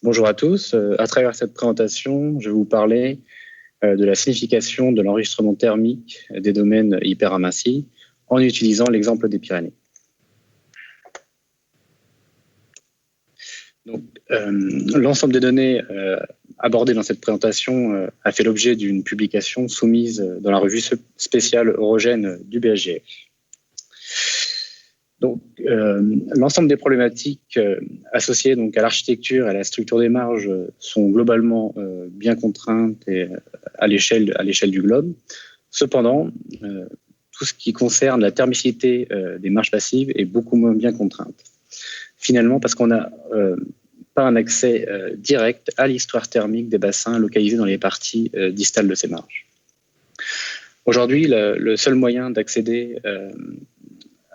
Bonjour à tous. À travers cette présentation, je vais vous parler de la signification de l'enregistrement thermique des domaines hyperamincis en utilisant l'exemple des Pyrénées. L'ensemble des données abordées dans cette présentation a fait l'objet d'une publication soumise dans la revue spéciale Eurogène du BHGF. L'ensemble des problématiques associées à l'architecture et à la structure des marges sont globalement bien contraintes et, à l'échelle du globe. Cependant, tout ce qui concerne la thermicité des marges passives est beaucoup moins bien contrainte. Finalement, parce qu'on n'a pas un accès direct à l'histoire thermique des bassins localisés dans les parties distales de ces marges. Aujourd'hui, le seul moyen d'accéder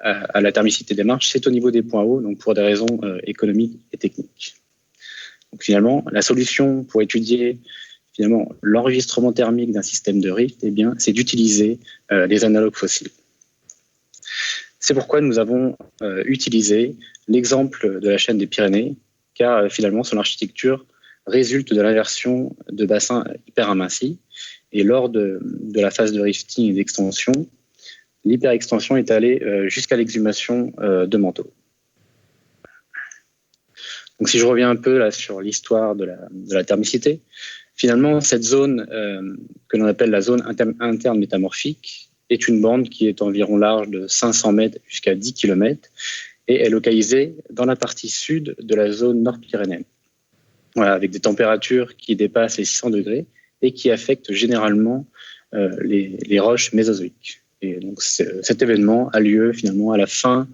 à la thermicité des marges, c'est au niveau des points hauts, donc pour des raisons économiques et techniques. Donc finalement, la solution pour étudier l'enregistrement thermique d'un système de rift, c'est d'utiliser les analogues fossiles. C'est pourquoi nous avons utilisé l'exemple de la chaîne des Pyrénées, car finalement son architecture résulte de l'inversion de bassins hyperamincis, et lors de la phase de rifting et d'extension, l'hyperextension est allée jusqu'à l'exhumation de manteaux. Donc, si je reviens un peu là sur l'histoire de la thermicité, finalement, cette zone que l'on appelle la zone interne métamorphique est une bande qui est environ large de 500 mètres jusqu'à 10 km et est localisée dans la partie sud de la zone nord-pyrénéenne. Voilà, avec des températures qui dépassent les 600 degrés et qui affectent généralement les roches mésozoïques. Et donc, cet événement a lieu finalement à la fin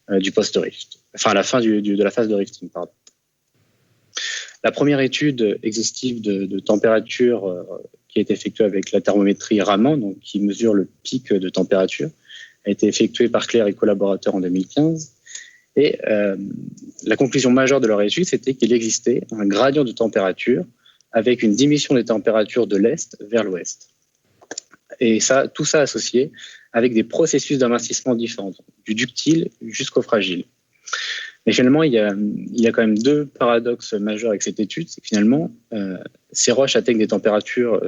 du post-rift, enfin à la fin de la phase de rifting, pardon. La première étude exhaustive de température qui a été effectuée avec la thermométrie Raman, donc qui mesure le pic de température, a été effectuée par Claire et collaborateurs en 2015. Et la conclusion majeure de leur étude, c'était qu'il existait un gradient de température avec une diminution des températures de l'est vers l'ouest. Et tout ça associé avec des processus d'amincissement différents, du ductile jusqu'au fragile. Mais finalement, il y a quand même deux paradoxes majeurs avec cette étude. C'est que finalement, ces roches atteignent des températures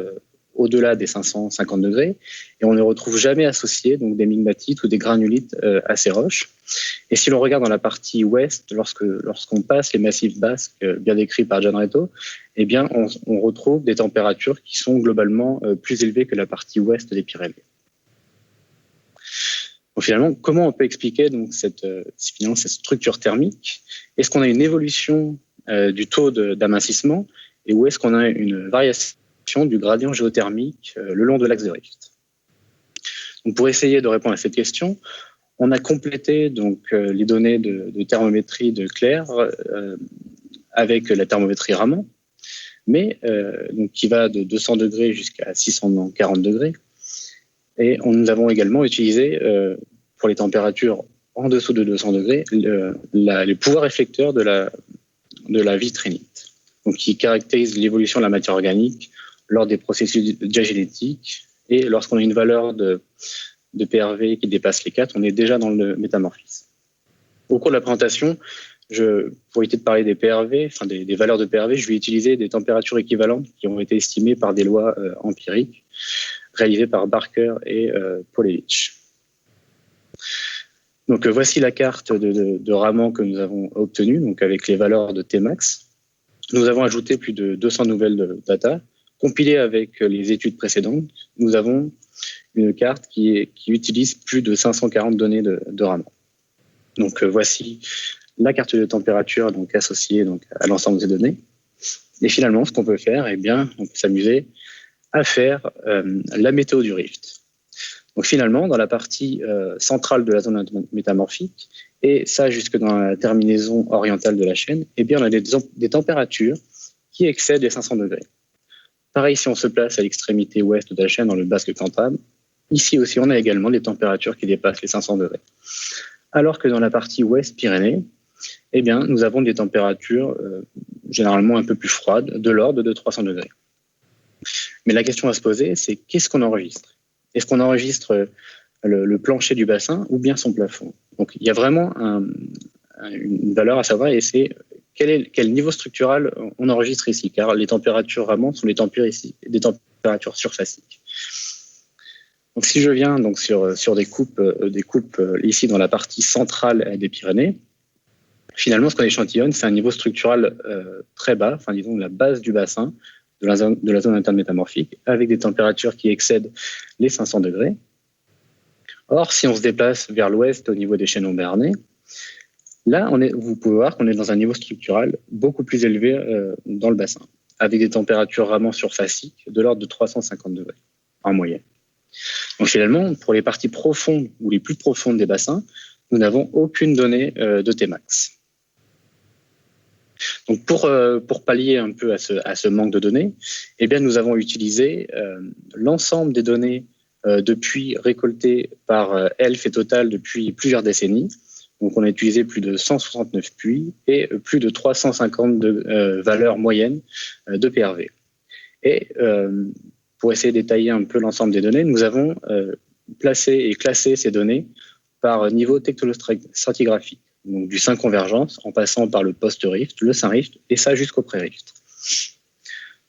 au-delà des 550 degrés et on ne retrouve jamais associé donc, des migmatites ou des granulites à ces roches. Et si l'on regarde dans la partie ouest, lorsqu'on passe les massifs basques bien décrits par Gian Reto, on retrouve des températures qui sont globalement plus élevées que la partie ouest des Pyrénées. Donc finalement, comment on peut expliquer donc cette structure thermique? Est-ce qu'on a une évolution du taux d'amincissement et où est-ce qu'on a une variation du gradient géothermique le long de l'axe de rift? Donc pour essayer de répondre à cette question, on a complété donc les données de thermométrie de Claire avec la thermométrie Raman, mais donc qui va de 200 degrés jusqu'à 640 degrés. Et nous avons également utilisé, pour les températures en dessous de 200 degrés, les pouvoirs réflecteurs de la vitrinite, donc qui caractérise l'évolution de la matière organique lors des processus diagénétiques. Et lorsqu'on a une valeur de PRV qui dépasse les 4, on est déjà dans le métamorphisme. Au cours de la présentation, pour éviter de parler des PRV, enfin des valeurs de PRV, je vais utiliser des températures équivalentes qui ont été estimées par des lois empiriques, réalisé par Barker et Polevich. Donc voici la carte de Raman que nous avons obtenue, donc avec les valeurs de Tmax. Nous avons ajouté plus de 200 nouvelles data. Compilées avec les études précédentes, nous avons une carte qui utilise plus de 540 données de Raman. Donc voici la carte de température donc associée donc à l'ensemble des données. Et finalement, ce qu'on peut faire, on peut s'amuser à faire la météo du rift. Donc finalement, dans la partie centrale de la zone métamorphique, et ça jusque dans la terminaison orientale de la chaîne, on a des températures qui excèdent les 500 degrés. Pareil, si on se place à l'extrémité ouest de la chaîne, dans le basque cantabre, ici aussi, on a également des températures qui dépassent les 500 degrés. Alors que dans la partie ouest Pyrénées, nous avons des températures généralement un peu plus froides, de l'ordre de 300 degrés. Mais la question à se poser, c'est qu'est-ce qu'on enregistre? Est-ce qu'on enregistre le plancher du bassin ou bien son plafond? Donc il y a vraiment une valeur à savoir et c'est quel niveau structural on enregistre ici, car les températures ramantes sont des températures surfaciques. Donc, si je viens donc sur des coupes ici dans la partie centrale des Pyrénées, finalement, ce qu'on échantillonne, c'est un niveau structural très bas, enfin disons la base du bassin de la zone interne métamorphique, avec des températures qui excèdent les 500 degrés. Or, si on se déplace vers l'ouest au niveau des chaînons béarnais, là, vous pouvez voir qu'on est dans un niveau structural beaucoup plus élevé dans le bassin, avec des températures vraiment surfaciques de l'ordre de 350 degrés en moyenne. Donc finalement, pour les parties profondes ou les plus profondes des bassins, nous n'avons aucune donnée de Tmax. Donc pour pallier un peu à ce manque de données, eh bien nous avons utilisé l'ensemble des données depuis récoltées par ELF et Total depuis plusieurs décennies. Donc on a utilisé plus de 169 puits et plus de 350 valeurs moyennes de PRV. Et pour essayer de détailler un peu l'ensemble des données, nous avons placé et classé ces données par niveau tectonostratigraphique, donc du Saint Convergence, en passant par le post-rift, le Saint-Rift, et ça jusqu'au pré-rift.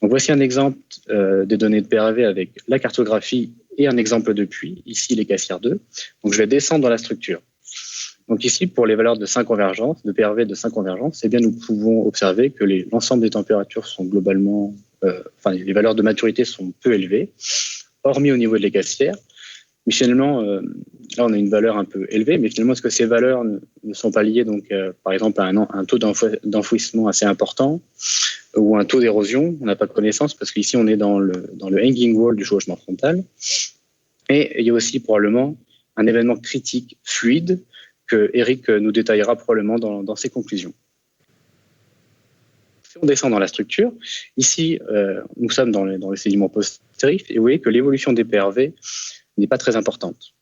Donc voici un exemple des données de PRV avec la cartographie et un exemple de puits, ici les Cassières 2. Donc je vais descendre dans la structure. Donc ici, pour les valeurs de Saint Convergence, de PRV de Saint Convergence, eh bien nous pouvons observer que l'ensemble des températures sont globalement, les valeurs de maturité sont peu élevées, hormis au niveau de les Cassières. Mais finalement, là, on a une valeur un peu élevée, mais finalement, est-ce que ces valeurs ne sont pas liées, donc, par exemple, à un taux d'enfouissement assez important ou un taux d'érosion? On n'a pas de connaissance parce qu'ici, on est dans le hanging wall du chevauchement frontal. Et il y a aussi probablement un événement critique fluide que Eric nous détaillera probablement dans ses conclusions. Si on descend dans la structure, ici, nous sommes dans les sédiments post-rift et vous voyez que l'évolution des PRV n'est pas très importante.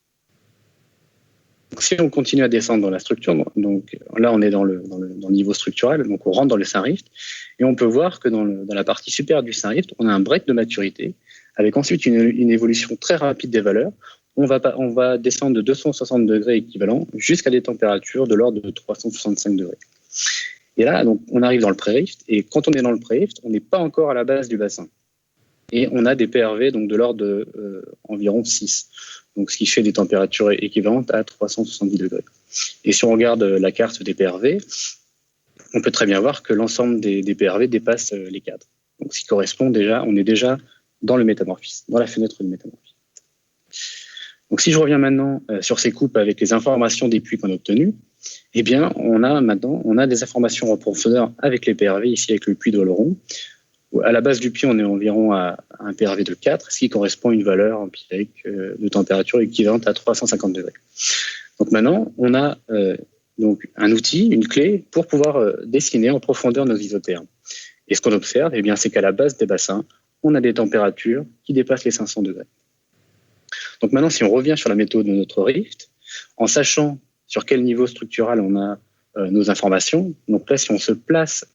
Donc, si on continue à descendre dans la structure, donc là on est dans le niveau structurel, donc on rentre dans le Saint-Rift et on peut voir que dans la partie supérieure du Saint-Rift, on a un break de maturité avec ensuite une évolution très rapide des valeurs. On va descendre de 260 degrés équivalent jusqu'à des températures de l'ordre de 365 degrés. Et là, donc, on arrive dans le pré-rift et quand on est dans le pré-rift, on n'est pas encore à la base du bassin. Et on a des PRV donc de l'ordre de environ 6, donc ce qui fait des températures équivalentes à 370 degrés. Et si on regarde la carte des PRV, on peut très bien voir que l'ensemble des PRV dépasse les cadres. Donc ce qui correspond déjà, on est déjà dans le métamorphisme, dans la fenêtre du métamorphisme. Donc si je reviens maintenant sur ces coupes avec les informations des puits qu'on a obtenues, eh bien on a des informations en profondeur avec les PRV, ici avec le puits d'Oloron. À la base du puits, on est environ à un PRV de 4, ce qui correspond à une valeur empirique de température équivalente à 350 degrés. Donc maintenant, on a donc un outil, une clé, pour pouvoir dessiner en profondeur nos isothermes. Et ce qu'on observe, eh bien, c'est qu'à la base des bassins, on a des températures qui dépassent les 500 degrés. Donc maintenant, si on revient sur la méthode de notre rift, en sachant sur quel niveau structural on a nos informations, donc là, si on se place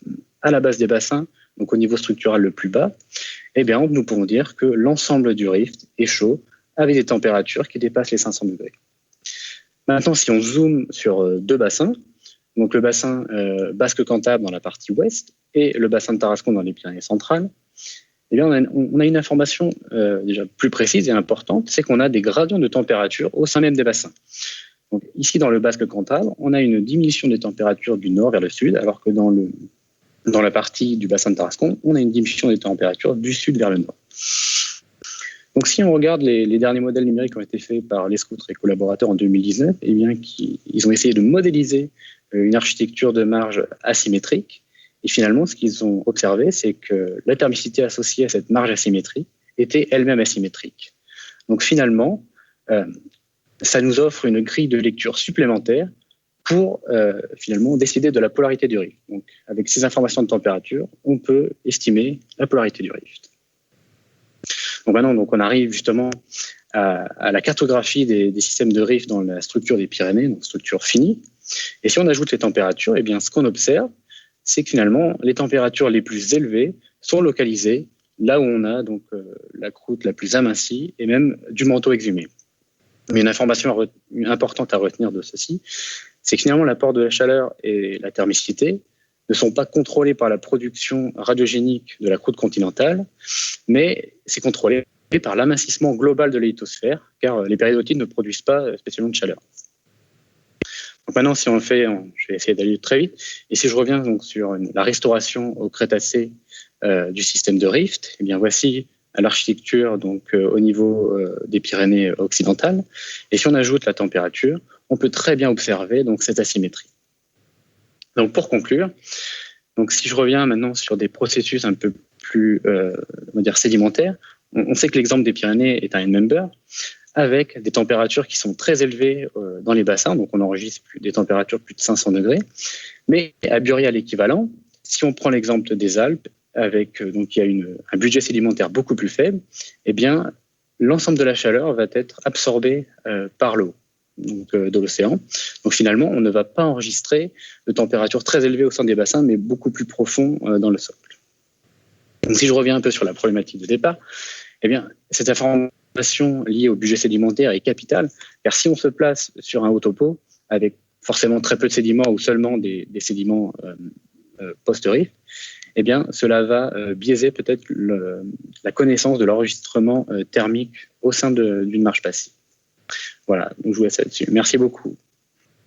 à la base des bassins, donc au niveau structural le plus bas, eh bien, nous pouvons dire que l'ensemble du rift est chaud avec des températures qui dépassent les 500 degrés. Maintenant, si on zoome sur deux bassins, donc le bassin Basque-Cantabre dans la partie ouest et le bassin de Tarascon dans les Pyrénées centrales, eh bien, on a une information déjà plus précise et importante, c'est qu'on a des gradients de température au sein même des bassins. Donc, ici, dans le Basque-Cantabre, on a une diminution des températures du nord vers le sud, alors que dans la partie du bassin de Tarascon, on a une diminution des températures du sud vers le nord. Donc, si on regarde les derniers modèles numériques qui ont été faits par l'ESCOUTRE et collaborateurs en 2019, eh bien, ils ont essayé de modéliser une architecture de marge asymétrique. Et finalement, ce qu'ils ont observé, c'est que la thermicité associée à cette marge asymétrique était elle-même asymétrique. Donc, finalement, ça nous offre une grille de lecture supplémentaire pour finalement décider de la polarité du rift. Donc, avec ces informations de température, on peut estimer la polarité du rift. Donc maintenant, on arrive justement à la cartographie des systèmes de rift dans la structure des Pyrénées, donc structure finie. Et si on ajoute les températures, eh bien, ce qu'on observe, c'est que finalement, les températures les plus élevées sont localisées là où on a donc la croûte la plus amincie et même du manteau exhumé. Mais une information importante à retenir de ceci, c'est que finalement l'apport de la chaleur et la thermicité ne sont pas contrôlés par la production radiogénique de la croûte continentale, mais c'est contrôlé par l'amincissement global de la lithosphère, car les péridotites ne produisent pas spécialement de chaleur. Donc maintenant, si on le fait, je vais essayer d'aller très vite, et si je reviens donc sur la restauration au Crétacé du système de rift, eh bien voici l'architecture donc au niveau des Pyrénées occidentales. Et si on ajoute la température, on peut très bien observer donc cette asymétrie. Donc pour conclure, donc si je reviens maintenant sur des processus un peu plus on va dire sédimentaires, on sait que l'exemple des Pyrénées est un N-member avec des températures qui sont très élevées dans les bassins, donc on enregistre des températures plus de 500 degrés. Mais à Burial équivalent, si on prend l'exemple des Alpes, avec donc il y a un budget sédimentaire beaucoup plus faible, eh bien l'ensemble de la chaleur va être absorbée par l'eau de l'océan. Donc finalement, on ne va pas enregistrer de températures très élevées au sein des bassins, mais beaucoup plus profonds dans le socle. Donc si je reviens un peu sur la problématique de départ, eh bien cette information liée au budget sédimentaire est capitale, car si on se place sur un haut topo avec forcément très peu de sédiments ou seulement des sédiments post-rift, eh bien, cela va biaiser peut-être la connaissance de l'enregistrement thermique au sein d'une marge passive. Voilà, donc je vous laisse là-dessus. Merci beaucoup.